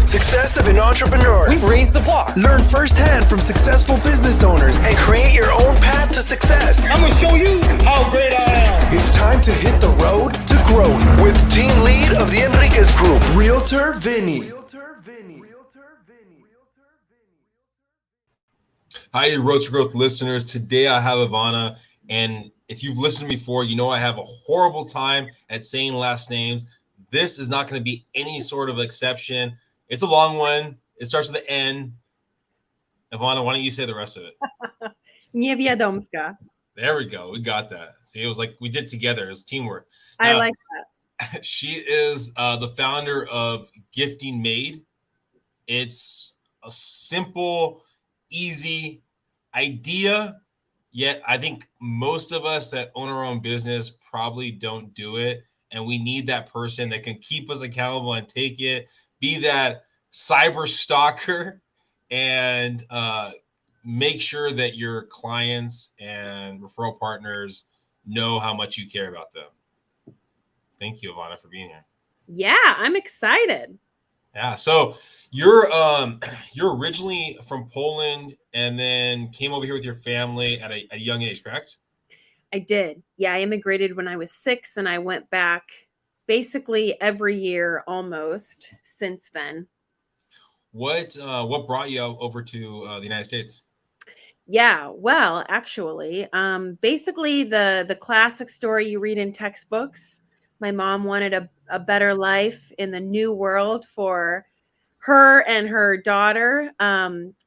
success of an entrepreneur. We've raised the bar. Learn firsthand from successful business owners and create your own path to success. I'm gonna show you how great I am. It's time to hit the road to growth with team lead of the Enriquez Group, Realtor Vinny. Hi, Road to Growth listeners. Today I have Evona, and if you've listened before, you know I have a horrible time at saying last names. This is not going to be any sort of exception. It's a long one. It starts with the N. Evona, why don't you say the rest of it? Niewiadomska. There we go. We got that. See, it was like we did together. It was teamwork. I like that. She is the founder of Gifting Made. It's a simple, easy idea, yet I think most of us that own our own business probably don't do it. And we need that person that can keep us accountable and take it, be that cyber stalker, and make sure that your clients and referral partners know how much you care about them. Thank you, Evona, for being here. Yeah, I'm excited. Yeah, so you're originally from Poland and then came over here with your family at a young age, correct? I did. Yeah, I immigrated when I was 6 and I went back basically every year almost since then. What brought you over to the United States? Yeah, well, actually, basically the classic story you read in textbooks. My mom wanted a better life in the new world for her and her daughter.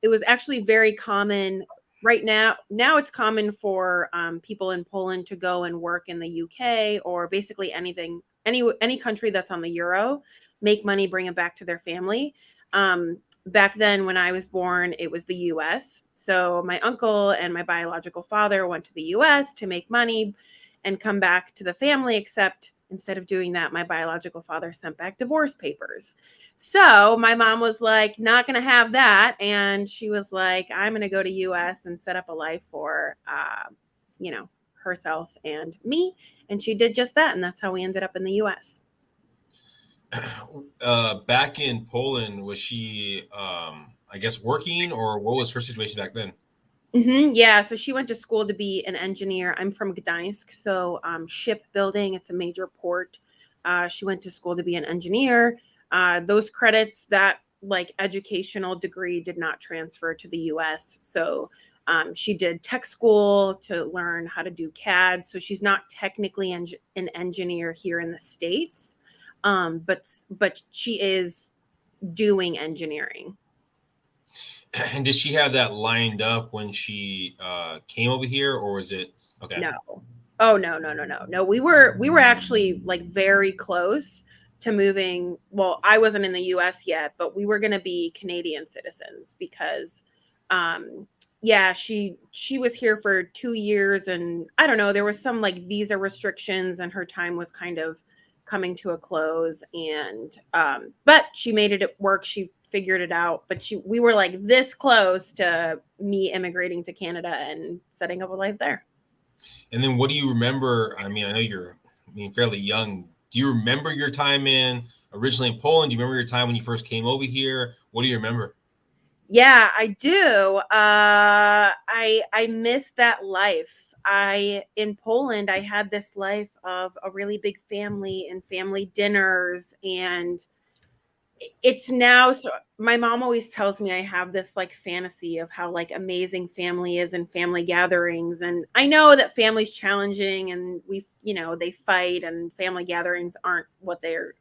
It was actually very common right now. Now it's common for people in Poland to go and work in the UK or basically anything, any country that's on the euro, make money, bring it back to their family. Back then, when I was born, it was the US. So my uncle and my biological father went to the US to make money and come back to the family, except instead of doing that, my biological father sent back divorce papers. So my mom was like, not going to have that. And she was like, I'm going to go to US and set up a life for, herself and me. And she did just that. And that's how we ended up in the US. Back in Poland, was she, I guess, working, or what was her situation back then? Mm-hmm. Yeah, so she went to school to be an engineer. I'm from Gdańsk, so shipbuilding, it's a major port. She went to school to be an engineer. Those credits, that like educational degree did not transfer to the US. So she did tech school to learn how to do CAD. So she's not technically an engineer here in the States, but she is doing engineering. And did she have that lined up when she came over here, or was it okay? No. Oh, no. We were actually like very close to moving. Well, I wasn't in the US yet, but we were going to be Canadian citizens because she was here for 2 years, and I don't know, there was some like visa restrictions and her time was kind of coming to a close, and but she made it work. She figured it out, but we were like this close to me immigrating to Canada and setting up a life there. And then what do you remember? I mean, I know you're fairly young. Do you remember your time originally in Poland? Do you remember your time when you first came over here? What do you remember? Yeah, I do. I miss that life. In Poland, I had this life of a really big family and family dinners, and it's now, so my mom always tells me I have this like fantasy of how like amazing family is and family gatherings. And I know that family's challenging and they fight, and family gatherings aren't what they're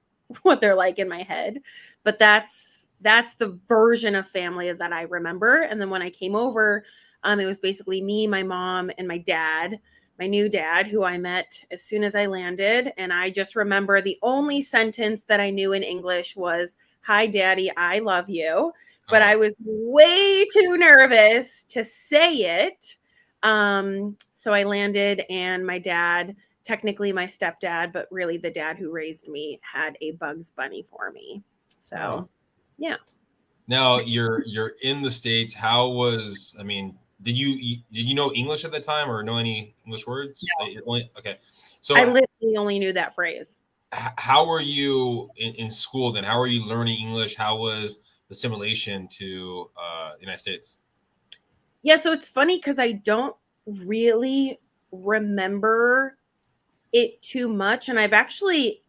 like in my head, but that's the version of family that I remember. And then when I came over, it was basically me, my mom, and my dad, my new dad, who I met as soon as I landed. And I just remember the only sentence that I knew in English was, "Hi, Daddy, I love you." But I was way too nervous to say it. So I landed, and my dad, technically my stepdad, but really the dad who raised me, had a Bugs Bunny for me. So, yeah. Now you're in the States. Did you know English at the time, or know any English words? No. Okay. So I literally only knew that phrase. how were you in school then? How were you learning English? How was the assimilation to the United States? Yeah, so it's funny because I don't really remember it too much. And I've actually,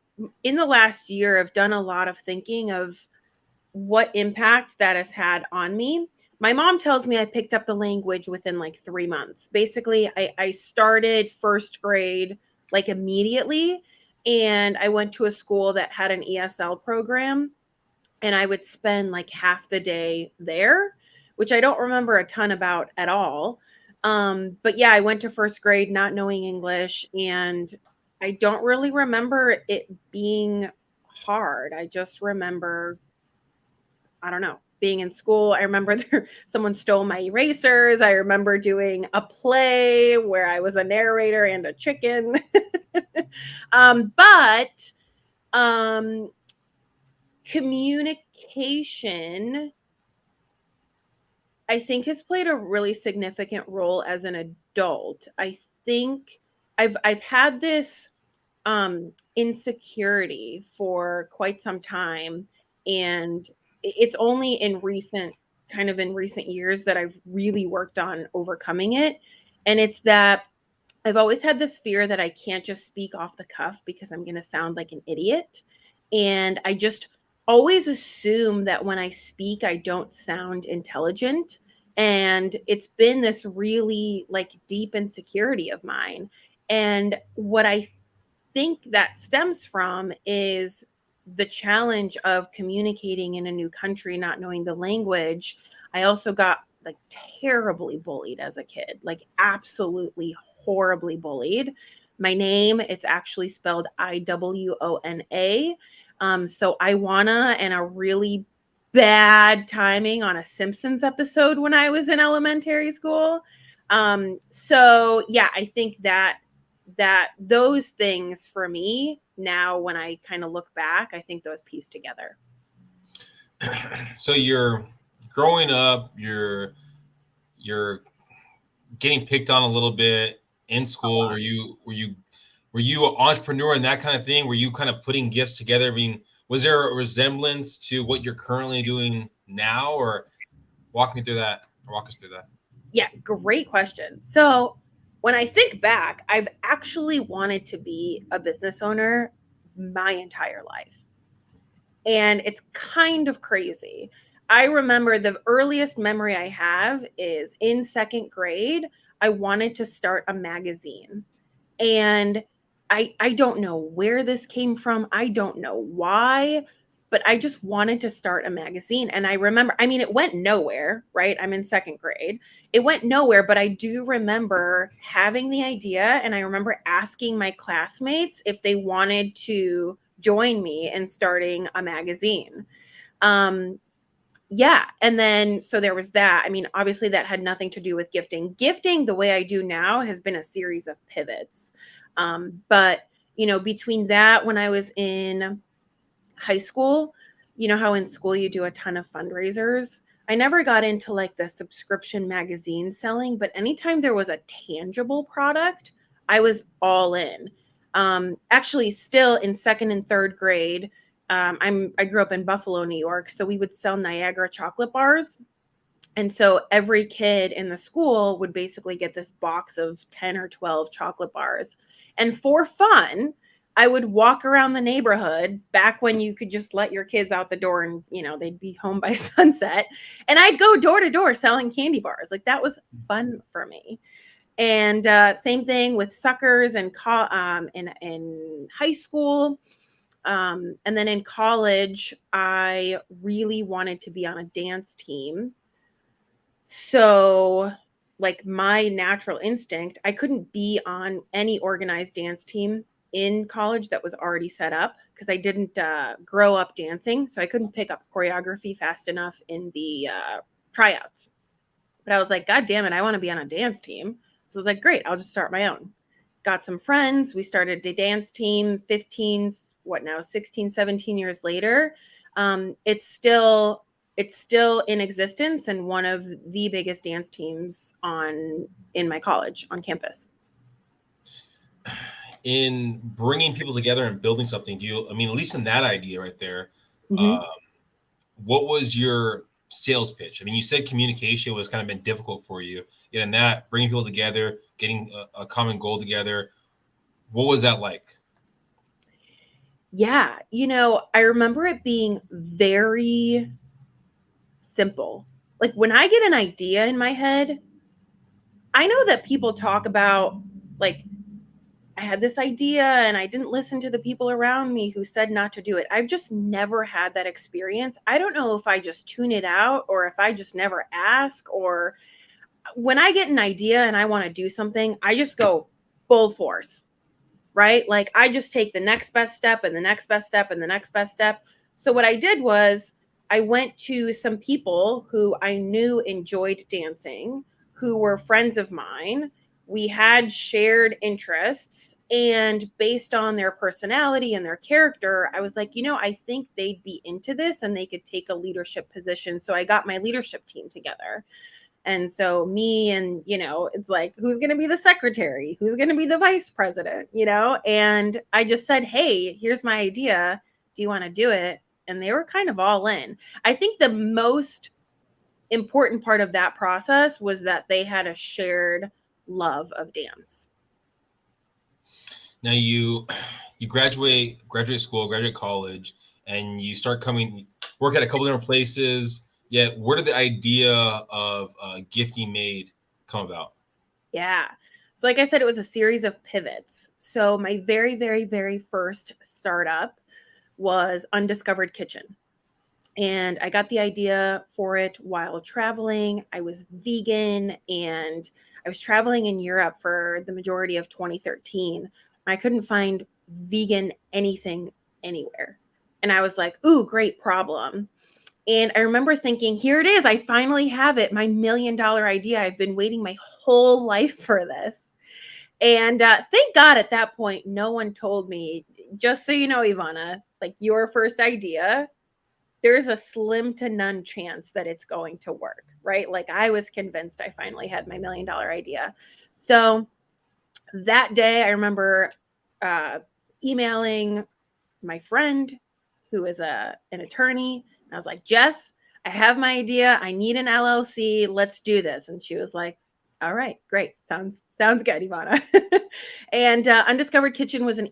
in the last year, I've done a lot of thinking of what impact that has had on me. My mom tells me I picked up the language within like 3 months. Basically, I started first grade like immediately, and I went to a school that had an ESL program, and I would spend like half the day there, which I don't remember a ton about at all. But yeah, I went to first grade not knowing English, and I don't really remember it being hard. I just remember, I don't know, being in school. I remember someone stole my erasers. I remember doing a play where I was a narrator and a chicken. But um, communication, I think, has played a really significant role as an adult. I think I've had this insecurity for quite some time, and it's only in recent years that I've really worked on overcoming it. And it's that I've always had this fear that I can't just speak off the cuff because I'm going to sound like an idiot. And I just always assume that when I speak, I don't sound intelligent. And it's been this really like deep insecurity of mine. And what I think that stems from is the challenge of communicating in a new country, not knowing the language. I also got like terribly bullied as a kid, like absolutely horribly bullied. My name, it's actually spelled Iwona. So Iwana, and a really bad timing on a Simpsons episode when I was in elementary school. So yeah, I think that those things for me now, when I kind of look back, I think those piece together. So you're growing up, you're getting picked on a little bit in school. Were you an entrepreneur and that kind of thing? Were you kind of putting gifts together? Was there a resemblance to what you're currently doing now, or walk us through that? Yeah, great question. So when I think back, I've actually wanted to be a business owner my entire life. And it's kind of crazy. I remember the earliest memory I have is in second grade, I wanted to start a magazine. And I don't know where this came from. I don't know why, but I just wanted to start a magazine. And I remember, I mean, it went nowhere, right? I'm in second grade. It went nowhere, but I do remember having the idea, and I remember asking my classmates if they wanted to join me in starting a magazine. Um, yeah. And then, so there was that. I mean, obviously, that had nothing to do with gifting. Gifting, the way I do now, has been a series of pivots. But, between that, when I was in high school, you know how in school you do a ton of fundraisers? I never got into like the subscription magazine selling, but anytime there was a tangible product, I was all in. Actually, still in second and third grade, I grew up in Buffalo, New York, so we would sell Niagara chocolate bars. And so every kid in the school would basically get this box of 10 or 12 chocolate bars. And for fun, I would walk around the neighborhood back when you could just let your kids out the door and, they'd be home by sunset. And I'd go door to door selling candy bars. Like that was fun for me. And same thing with suckers and in high school. And then in college, I really wanted to be on a dance team. So, like my natural instinct, I couldn't be on any organized dance team in college that was already set up because I didn't grow up dancing. So I couldn't pick up choreography fast enough in the tryouts. But I was like, God damn it, I want to be on a dance team. So I was like, great, I'll just start my own. Got some friends. We started a dance team 16, 17 years later. It's still in existence and one of the biggest dance teams in my college on campus. in bringing people together and building something, I mean, at least in that idea right there, Mhm. what was your sales pitch? I mean, you said communication was kind of been difficult for you. Yet in that, bringing people together, getting a common goal together, what was that like? Yeah, I remember it being very simple. Like when I get an idea in my head, I know that people talk about like I had this idea and I didn't listen to the people around me who said not to do it. I've just never had that experience. I don't know if I just tune it out or if I just never ask, or when I get an idea and I want to do something, I just go full force, right? Like I just take the next best step and the next best step and the next best step. So what I did was I went to some people who I knew enjoyed dancing, who were friends of mine. We had shared interests, and based on their personality and their character, I was like, I think they'd be into this and they could take a leadership position. So I got my leadership team together. And so me and, it's like, who's going to be the secretary? Who's going to be the vice president? And I just said, hey, here's my idea. Do you want to do it? And they were kind of all in. I think the most important part of that process was that they had a shared love of dance. Now you graduate school, graduate college, and you start work at a couple different places. Yet, where did the idea of Gifting Made come about? Yeah. So like I said, it was a series of pivots. So my very, very, very first startup was Undiscovered Kitchen. And I got the idea for it while traveling. I was vegan and I was traveling in Europe for the majority of 2013. I couldn't find vegan anything anywhere. And I was like, ooh, great problem. And I remember thinking, here it is. I finally have it. My $1 million idea. I've been waiting my whole life for this. And thank God at that point, no one told me, just so you know, Evona, like your first idea, there's a slim to none chance that it's going to work, right? Like I was convinced I finally had my $1 million idea. So that day, I remember emailing my friend who is an attorney. And I was like, Jess, I have my idea. I need an LLC. Let's do this. And she was like, all right, great. Sounds good, Evona. And Undiscovered Kitchen was an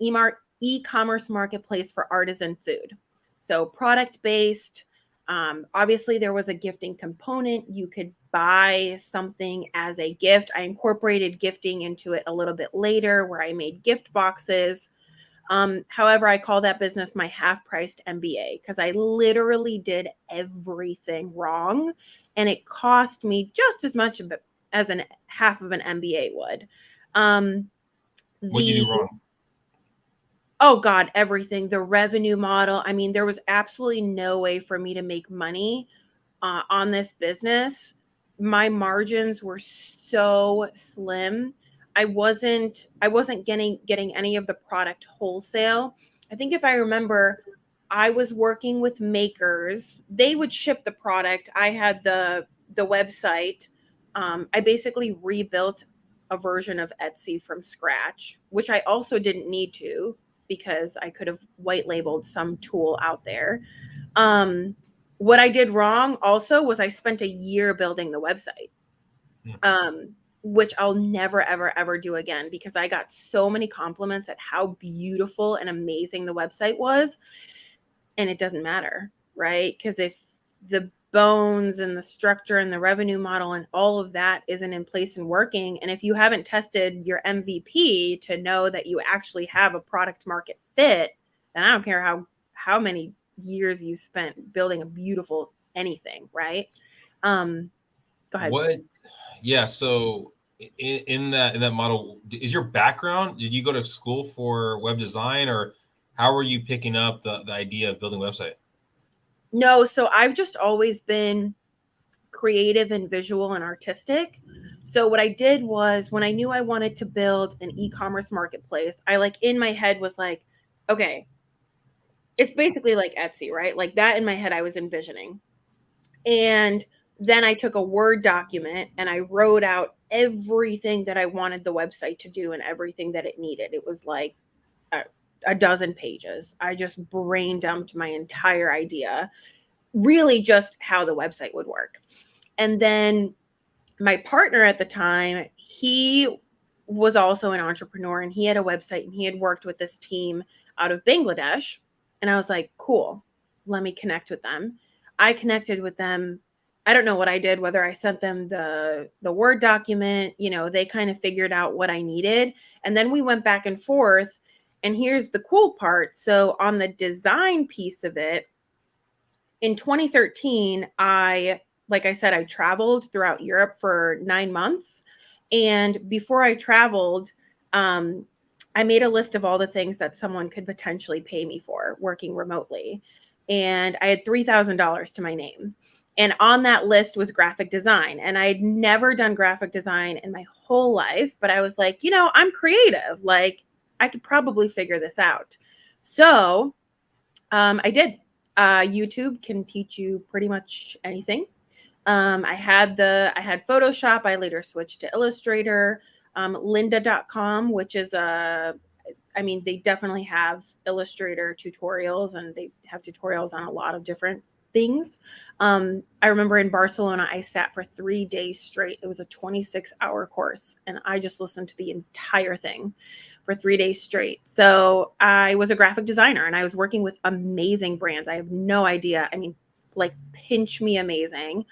e-commerce marketplace for artisan food. So product based. Obviously, there was a gifting component. You could buy something as a gift. I incorporated gifting into it a little bit later, where I made gift boxes. However, I call that business my half-priced MBA because I literally did everything wrong, and it cost me just as much as an half of an MBA would. What you do wrong? Oh God, everything. The revenue model. I mean, there was absolutely no way for me to make money on this business. My margins were so slim. I wasn't getting any of the product wholesale. I think if I remember, I was working with makers. They would ship the product. I had the website. I basically rebuilt a version of Etsy from scratch, which I also didn't need to because I could have white labeled some tool out there. What I did wrong also was I spent a year building the website, which I'll never, ever, ever do again because I got so many compliments at how beautiful and amazing the website was. And it doesn't matter, right? Because if the bones and the structure and the revenue model and all of that isn't in place and working, and if you haven't tested your MVP to know that you actually have a product market fit, then I don't care how many years you spent building a beautiful anything, right? Go ahead. What? Yeah. So in that model, is your background? Did you go to school for web design, or how were you picking up the idea of building a website? No, so I've just always been creative and visual and artistic. So what I did was when I knew I wanted to build an e-commerce marketplace, I like in my head was like, okay, it's basically like Etsy, right? Like that in my head I was envisioning. And Then I took a Word document and I wrote out everything that I wanted the website to do and everything that it needed. It was like a dozen pages. I just brain dumped my entire idea, really just how the website would work. And then my partner at the time, he was also an entrepreneur and he had a website and he had worked with this team out of Bangladesh. And I was like, cool, let me connect with them. I connected with them. I don't know what I did, whether I sent them the Word document, they kind of figured out what I needed. And then we went back and forth. And here's the cool part. So on the design piece of it, in 2013, like I said, I traveled throughout Europe for 9 months. And before I traveled, I made a list of all the things that someone could potentially pay me for working remotely. And I had $3,000 to my name. And on that list was graphic design. And I had never done graphic design in my whole life, but I was like, I'm creative. Like, I could probably figure this out. So I did. YouTube can teach you pretty much anything. I had Photoshop. I later switched to Illustrator. Lynda.com, which is they definitely have Illustrator tutorials and they have tutorials on a lot of different things. I remember in Barcelona, I sat for 3 days straight. It was a 26-hour course and I just listened to the entire thing for 3 days straight. So I was a graphic designer and I was working with amazing brands. I have no idea. I mean, like pinch me amazing.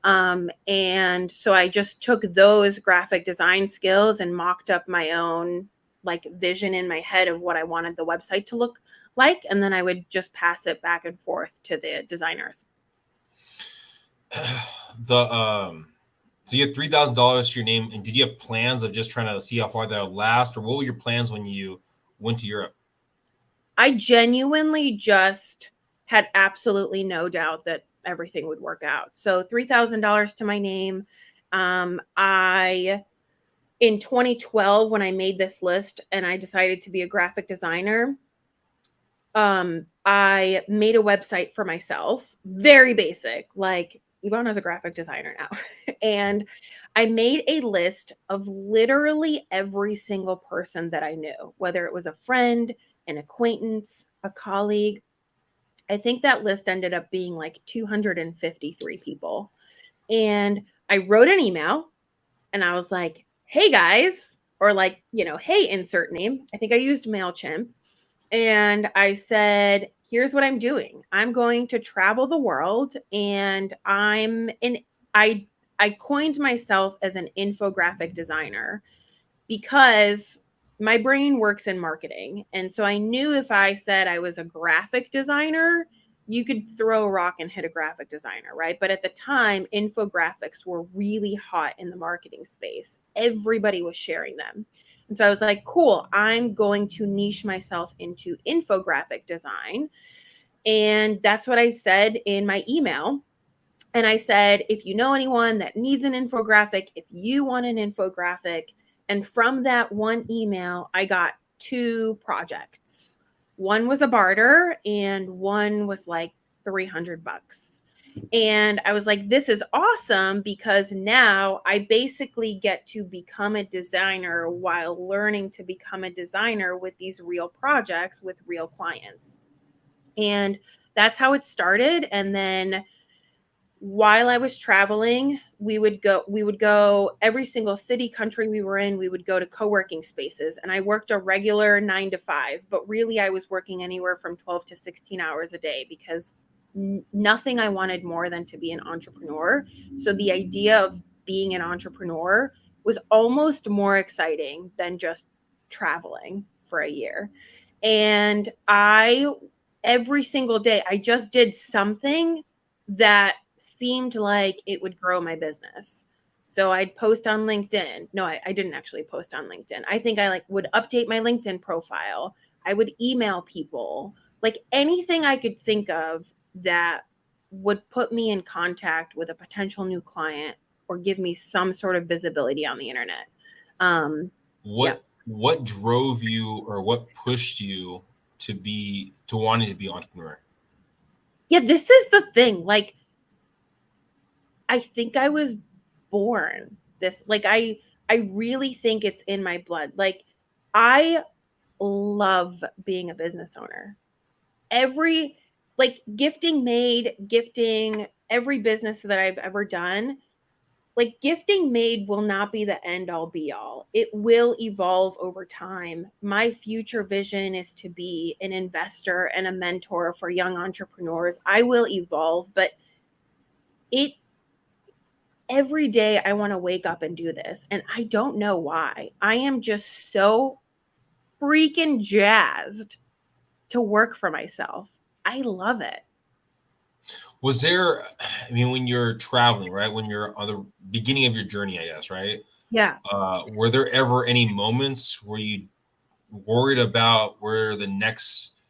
And so I just took those graphic design skills and mocked up my own like vision in my head of what I wanted the website to look like. And then I would just pass it back and forth to the designers. So you had $3,000 to your name, and did you have plans of just trying to see how far that would last, or what were your plans when you went to Europe? I genuinely just had absolutely no doubt that everything would work out. So $3,000 to my name. In 2012, when I made this list and I decided to be a graphic designer, I made a website for myself, very basic, like Evona's a graphic designer now. And I made a list of literally every single person that I knew, whether it was a friend, an acquaintance, a colleague. I think that list ended up being like 253 people. And I wrote an email and I was like, hey guys, or like, hey, insert name. I think I used MailChimp. And I said, here's what I'm doing. I'm going to travel the world and I coined myself as an infographic designer because my brain works in marketing. And so I knew if I said I was a graphic designer, you could throw a rock and hit a graphic designer, right? But at the time, infographics were really hot in the marketing space. Everybody was sharing them. And so I was like, cool, I'm going to niche myself into infographic design. And that's what I said in my email. And I said, if you know anyone that needs an infographic, if you want an infographic. And from that one email, I got 2 projects. One was a barter and one was like $300. And I was like, this is awesome because now I basically get to become a designer while learning to become a designer with these real projects with real clients. And that's how it started. And then while I was traveling, we would go every single city, country we were in, we would go to co-working spaces. And I worked a regular 9 to 5, but really I was working anywhere from 12 to 16 hours a day because nothing I wanted more than to be an entrepreneur. So the idea of being an entrepreneur was almost more exciting than just traveling for a year. And every single day, I just did something that seemed like it would grow my business. So I'd post on LinkedIn. No, I didn't actually post on LinkedIn. I think I would update my LinkedIn profile. I would email people, like anything I could think of that would put me in contact with a potential new client or give me some sort of visibility on the internet. What drove you or what pushed you to wanting to be an entrepreneur? Yeah, this is the thing. Like, I think I was born this, like, I really think it's in my blood. Like, I love being a business owner. Every, like, gifting made, gifting, every business that I've ever done, like, gifting made will not be the end all be all. It will evolve over time. My future vision is to be an investor and a mentor for young entrepreneurs. I will evolve, but it every day I want to wake up and do this. And I don't know why. I am just so freaking jazzed to work for myself. I love it. Was there, I mean, when you're traveling, right? When you're on the beginning of your journey, I guess, right? Yeah. Were there ever any moments where you worried about where the next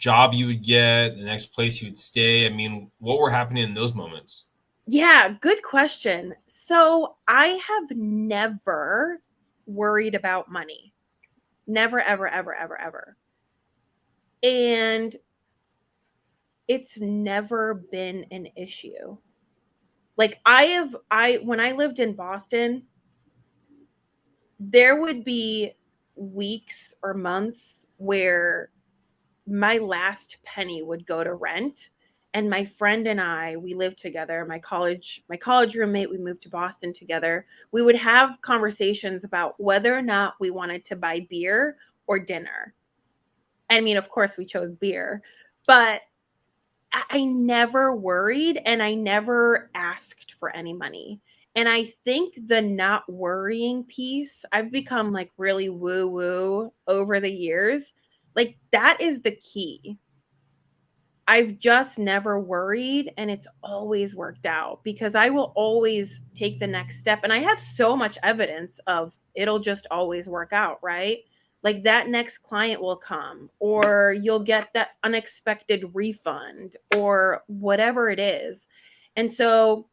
job you would get, the next place you would stay? I mean, what were happening in those moments? Yeah, good question. So I have never worried about money. Never, ever, ever, ever, ever. And it's never been an issue. Like, when I lived in Boston, there would be weeks or months where my last penny would go to rent. And my friend and I, we lived together. My college roommate, we moved to Boston together. We would have conversations about whether or not we wanted to buy beer or dinner. I mean, of course, we chose beer, but I never worried and I never asked for any money. And I think the not worrying piece, I've become like really woo woo over the years. Like, that is the key. I've just never worried and it's always worked out because I will always take the next step. And I have so much evidence of it'll just always work out, right? Like, that next client will come, or you'll get that unexpected refund, or whatever it is. And so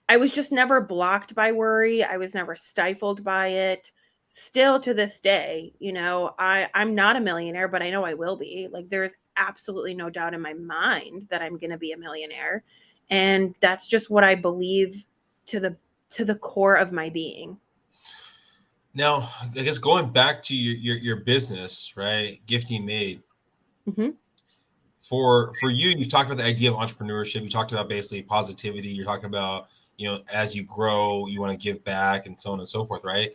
I was just never blocked by worry. I was never stifled by it. Still to this day, I'm not a millionaire, but I know I will be. Like, there's absolutely no doubt in my mind that I'm going to be a millionaire. And that's just what I believe to the core of my being. Now, I guess going back to your business, right? Gifting Made. Hmm. For you, you talked about the idea of entrepreneurship. You talked about basically positivity. You're talking about, as you grow, you want to give back and so on and so forth, right?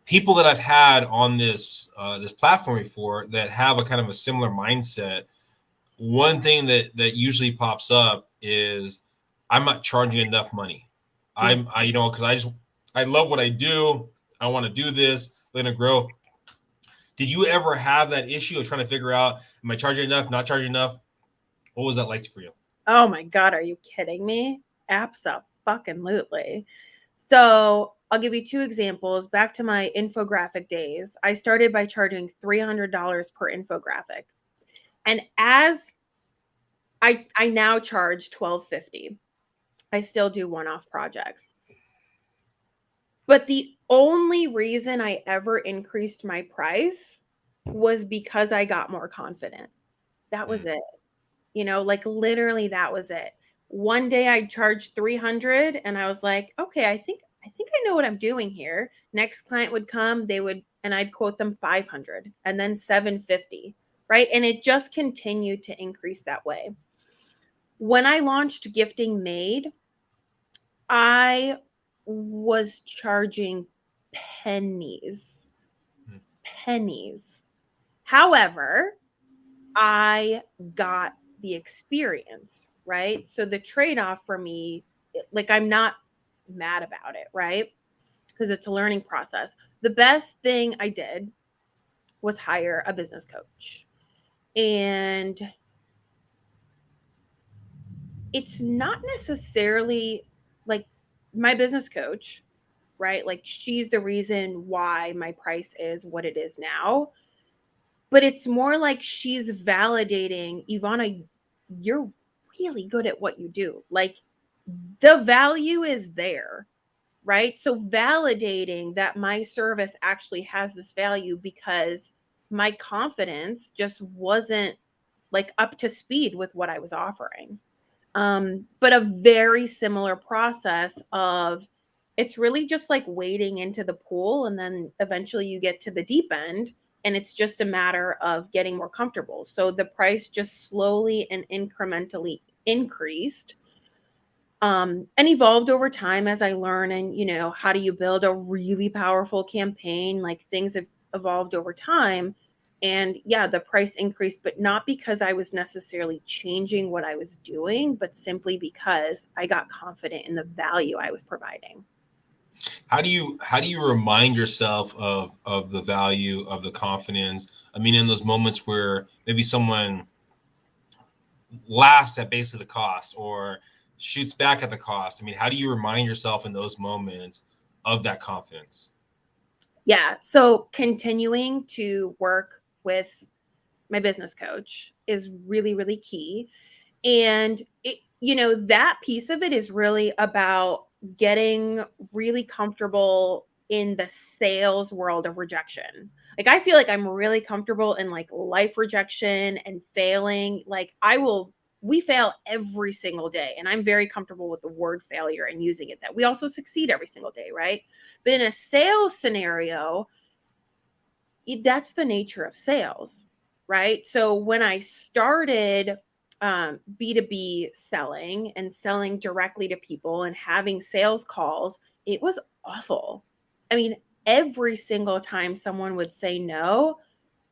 People that I've had on this platform before that have a kind of a similar mindset, one thing that usually pops up is I'm not charging enough money. Because I love what I do. I want to do this. I'm gonna grow. Did you ever have that issue of trying to figure out, am I charging enough, not charging enough? What was that like for you? Oh my God, are you kidding me? Abso-fucking-lutely. So I'll give you two examples. Back to my infographic days, I started by charging $300 per infographic. And as I now charge $12.50. I still do one-off projects. But the only reason I ever increased my price was because I got more confident. That was it. Like, literally that was it. One day I charged 300 and I was like, okay, I think I know what I'm doing here. Next client would come, and I'd quote them 500 and then 750, right? And it just continued to increase that way. When I launched Gifting Made, I was charging pennies. Pennies. However, I got the experience, right? So the trade-off for me, like, I'm not mad about it, right? Because it's a learning process. The best thing I did was hire a business coach. And it's not necessarily like my business coach, right? Like, she's the reason why my price is what it is now. But it's more like she's validating, Evona, you're really good at what you do. Like, the value is there, right? So validating that my service actually has this value because my confidence just wasn't like up to speed with what I was offering. But a very similar process of it's really just like wading into the pool, and then eventually you get to the deep end, and it's just a matter of getting more comfortable. So the price just slowly and incrementally increased, and evolved over time as I learn. And how do you build a really powerful campaign? Like, things have evolved over time. And yeah, the price increased, but not because I was necessarily changing what I was doing, but simply because I got confident in the value I was providing. How do you remind yourself of the value, of the confidence? I mean, in those moments where maybe someone laughs at basically the cost or shoots back at the cost. I mean, how do you remind yourself in those moments of that confidence? Yeah. So continuing to work with my business coach is really, really key. And that piece of it is really about getting really comfortable in the sales world of rejection. Like, I feel like I'm really comfortable in like life rejection and failing. Like, we fail every single day. And I'm very comfortable with the word failure and using it, that we also succeed every single day, right? But in a sales scenario, that's the nature of sales, right? So when I started B2B selling and selling directly to people and having sales calls, it was awful. I mean, every single time someone would say no,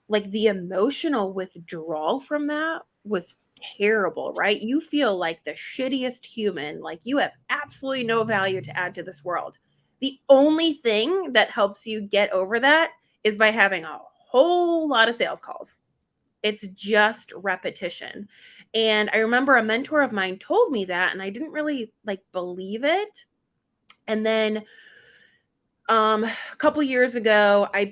like, the emotional withdrawal from that was terrible, right? You feel like the shittiest human, like you have absolutely no value to add to this world. The only thing that helps you get over that is by having a whole lot of sales calls. It's just repetition. And I remember a mentor of mine told me that, and I didn't really like believe it. And then a couple years ago, I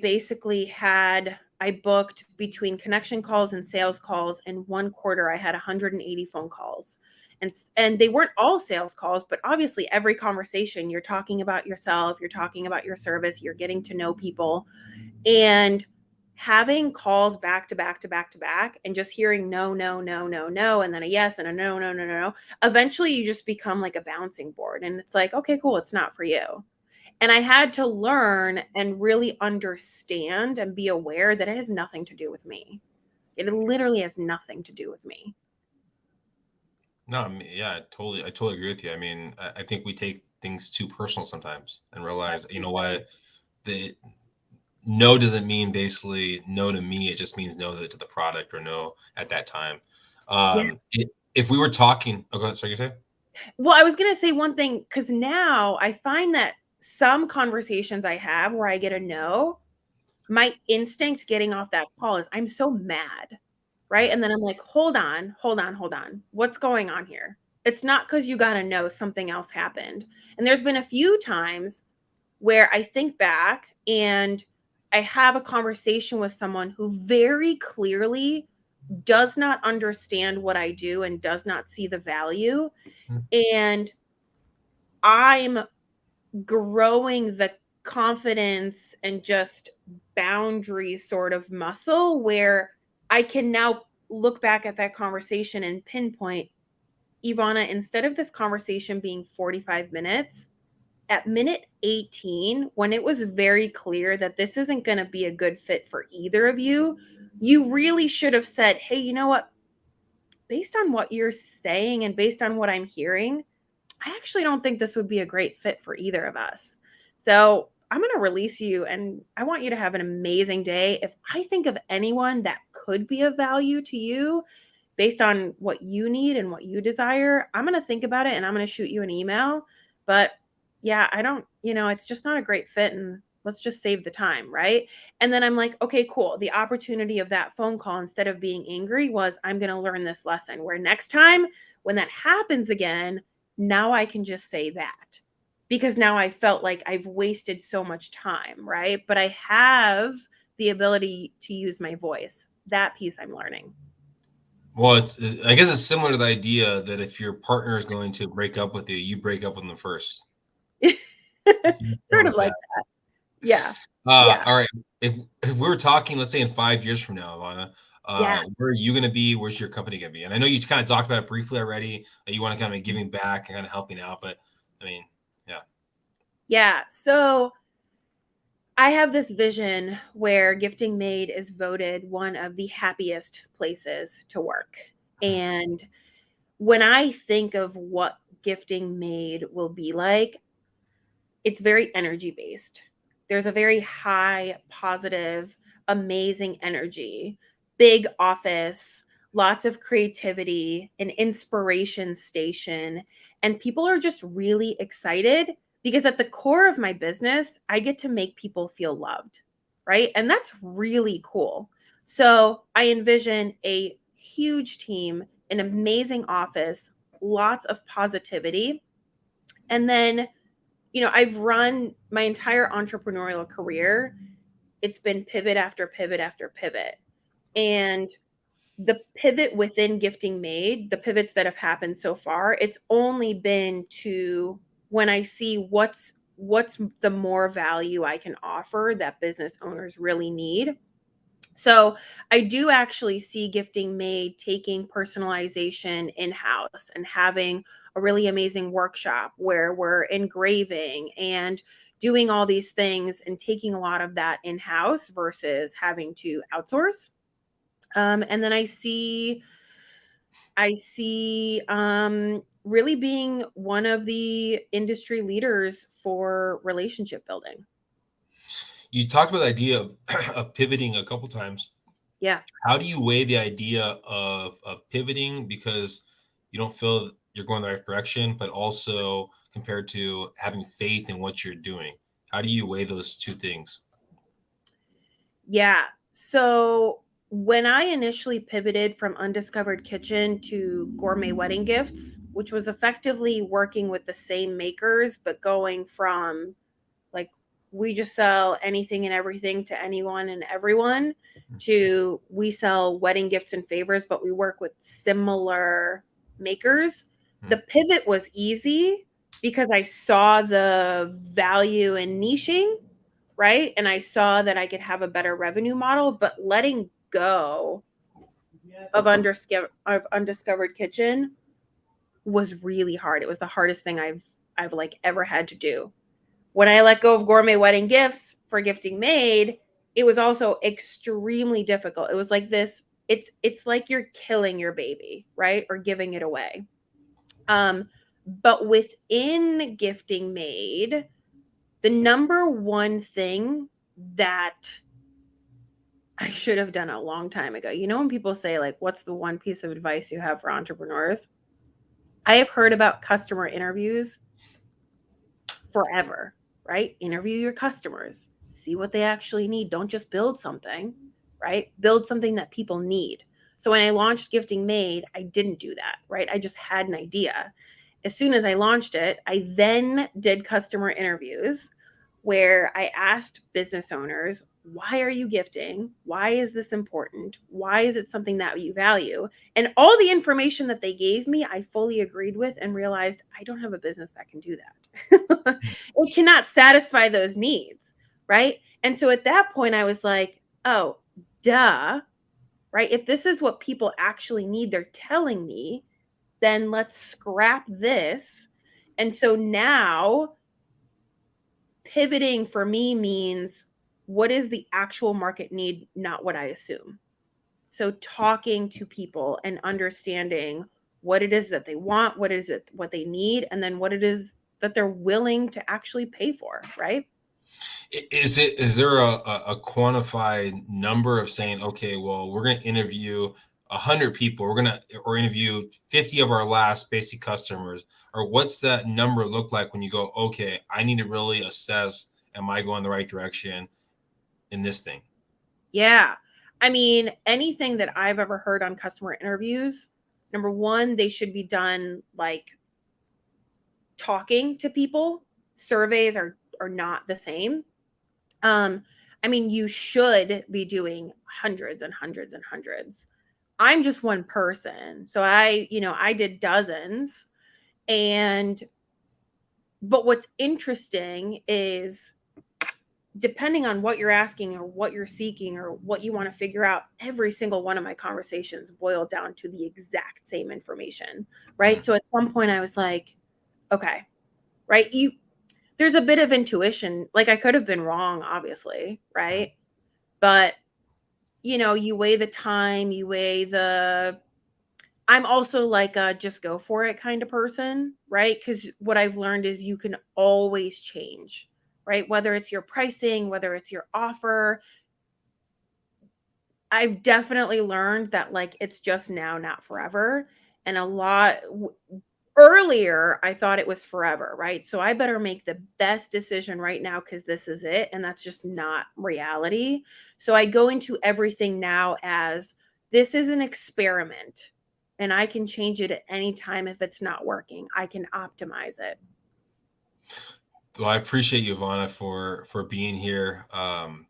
booked between connection calls and sales calls. In one quarter, I had 180 phone calls. And they weren't all sales calls, but obviously every conversation, you're talking about yourself, you're talking about your service, you're getting to know people. And having calls back to back to back to back, and just hearing no, no, no, no, no, and then a yes and a no, no, no, no, no. Eventually you just become like a bouncing board, and it's like, okay, cool, it's not for you. And I had to learn and really understand and be aware that it has nothing to do with me. It literally has nothing to do with me. No, I mean, yeah, I totally agree with you. I mean, I think we take things too personal sometimes and realize, you know what, the no doesn't mean basically no to me. It just means no to the product, or no at that time. Yeah. If we were talking, oh, go ahead, sorry, you say? Well, I was going to say one thing, because now I find that some conversations I have where I get a no, my instinct getting off that call is I'm so mad, right? And then I'm like, hold on, hold on, hold on. What's going on here? It's not because you got to know something else happened. And there's been a few times where I think back and I have a conversation with someone who very clearly does not understand what I do and does not see the value. And I'm growing the confidence and just boundaries sort of muscle where I can now look back at that conversation and pinpoint, Evona, instead of this conversation being 45 minutes, at minute 18, when it was very clear that this isn't going to be a good fit for either of you, you really should have said, hey, you know what? Based on what you're saying and based on what I'm hearing, I actually don't think this would be a great fit for either of us. So I'm going to release you, and I want you to have an amazing day. If I think of anyone that could be of value to you based on what you need and what you desire, I'm going to think about it and I'm going to shoot you an email. But yeah, I don't, it's just not a great fit, and let's just save the time, right? And then I'm like, okay, cool. The opportunity of that phone call, instead of being angry, was I'm going to learn this lesson where next time when that happens again, now I can just say that, because now I felt like I've wasted so much time, right? But I have the ability to use my voice. That piece I'm learning. Well, I guess it's similar to the idea that if your partner is going to break up with you, you break up with them first. Sort of like that. Yeah. Yeah. All right. If we were talking, let's say in 5 years from now, Ivana, Yeah. Where are you going to be? Where's your company going to be? And I know you kind of talked about it briefly already. You want to kind of giving back and kind of helping out, but I mean, yeah. Yeah. So I have this vision where Gifting Made is voted one of the happiest places to work. And when I think of what Gifting Made will be like, it's very energy based. There's a very high, positive, amazing energy, big office, lots of creativity, an inspiration station. And people are just really excited because at the core of my business, I get to make people feel loved, right? And that's really cool. So I envision a huge team, an amazing office, lots of positivity. And then I've run my entire entrepreneurial career. It's been pivot after pivot after pivot. And the pivot within Gifting Made, the pivots that have happened so far, it's only been to when I see what's the more value I can offer that business owners really need. So I do actually see Gifting Made taking personalization in-house and having a really amazing workshop where we're engraving and doing all these things and taking a lot of that in-house versus having to outsource. And then I see really being one of the industry leaders for relationship building. You talked about the idea of, of pivoting a couple times. Yeah. How do you weigh the idea of pivoting because you don't feel you're going the right direction, but also compared to having faith in what you're doing? How do you weigh those two things? Yeah. So when I initially pivoted from Undiscovered Kitchen to Gourmet Wedding Gifts, which was effectively working with the same makers, but going from like we just sell anything and everything to anyone and everyone to we sell wedding gifts and favors, but we work with similar makers. The pivot was easy because I saw the value in niching, right? And I saw that I could have a better revenue model, but letting go of Undiscovered Kitchen was really hard. It was the hardest thing I've like ever had to do. When I let go of Gourmet Wedding Gifts for Gifting Made, it was also extremely difficult. It was like this, it's like you're killing your baby, right? Or giving it away. But within Gifting Made, the number one thing that I should have done a long time ago. When people say, like, what's the one piece of advice you have for entrepreneurs? I have heard about customer interviews forever, right? Interview your customers, see what they actually need. Don't just build something, right? Build something that people need. So when I launched Gifting Made, I didn't do that, right? I just had an idea. As soon as I launched it, I then did customer interviews where I asked business owners, why are you gifting? Why is this important? Why is it something that you value? And all the information that they gave me, I fully agreed with and realized I don't have a business that can do that. It cannot satisfy those needs, right? And so at that point, I was like, oh, duh, right? If this is what people actually need, they're telling me, then let's scrap this. And so now pivoting for me means what is the actual market need, not what I assume. So talking to people and understanding what it is that they want, what they need, and then what it is that they're willing to actually pay for, right? Is there a quantified number of saying, okay, well, we're going to interview 100 people, or interview 50 of our last basic customers, or what's that number look like when you go, okay, I need to really assess, am I going the right direction in this thing? Yeah. I mean, anything that I've ever heard on customer interviews, number one, they should be done like talking to people. Surveys are not the same. I mean, you should be doing hundreds and hundreds and hundreds. I'm just one person. So I did dozens. But what's interesting is depending on what you're asking or what you're seeking or what you want to figure out, every single one of my conversations boil down to the exact same information, right? So at some point I was like, okay, right? There's a bit of intuition. Like I could have been wrong, obviously, right? But you weigh the time, I'm also like a just go for it kind of person, right? Because what I've learned is you can always change, right? Whether it's your pricing, whether it's your offer. I've definitely learned that like it's just now, not forever. And earlier, I thought it was forever, right? So I better make the best decision right now because this is it. And that's just not reality. So I go into everything now as this is an experiment and I can change it at any time if it's not working. I can optimize it. Well, I appreciate you, Evona, for being here.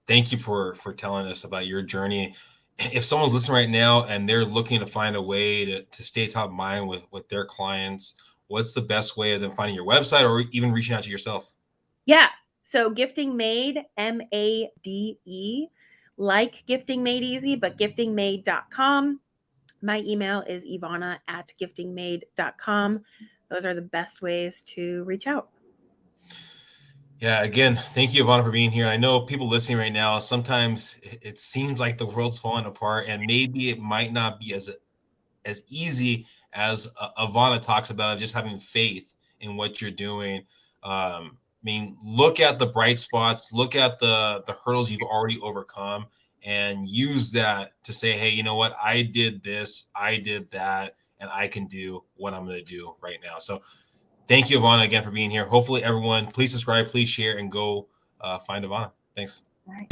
Thank you for telling us about your journey. If someone's listening right now and they're looking to find a way to stay top of mind with their clients, what's the best way of them finding your website or even reaching out to yourself? Yeah. So Gifting Made, MADE, like Gifting Made Easy, but giftingmade.com. My email is ivana@giftingmade.com. Those are the best ways to reach out. Yeah, again, thank you, Evona, for being here. I know people listening right now, sometimes it seems like the world's falling apart, and maybe it might not be as easy as Evona talks about, of just having faith in what you're doing. I mean, look at the bright spots, look at the hurdles you've already overcome, and use that to say, hey, you know what? I did this, I did that, and I can do what I'm going to do right now. So thank you, Evona, again for being here. Hopefully, everyone, please subscribe, please share, and go find Evona. Thanks. All right.